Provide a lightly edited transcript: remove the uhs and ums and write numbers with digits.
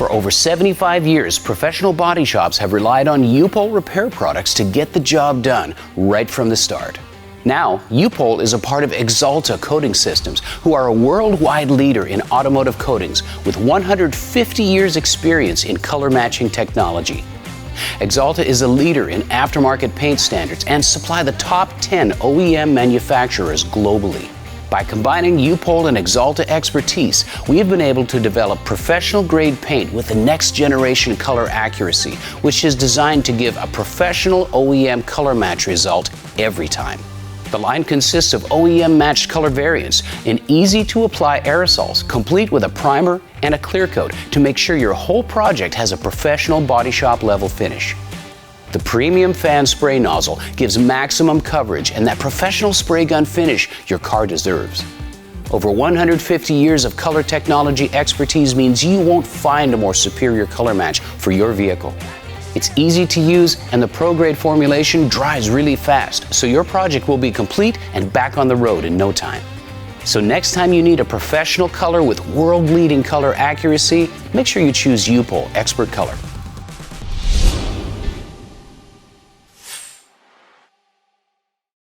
For over 75 years, professional body shops have relied on U-POL repair products to get the job done right from the start. Now, U-POL is a part of Axalta Coating Systems, who are a worldwide leader in automotive coatings with 150 years experience in color matching technology. Axalta is a leader in aftermarket paint standards and supply the top 10 OEM manufacturers globally. By combining U-POL and Axalta expertise, we have been able to develop professional-grade paint with the next-generation color accuracy, which is designed to give a professional OEM color match result every time. The line consists of OEM-matched color variants in easy-to-apply aerosols, complete with a primer and a clear coat to make sure your whole project has a professional body shop level finish. The premium fan spray nozzle gives maximum coverage and that professional spray gun finish your car deserves. Over 150 years of color technology expertise means you won't find a more superior color match for your vehicle. It's easy to use and the pro-grade formulation dries really fast, so your project will be complete and back on the road in no time. So next time you need a professional color with world-leading color accuracy, make sure you choose U-POL Expert Color.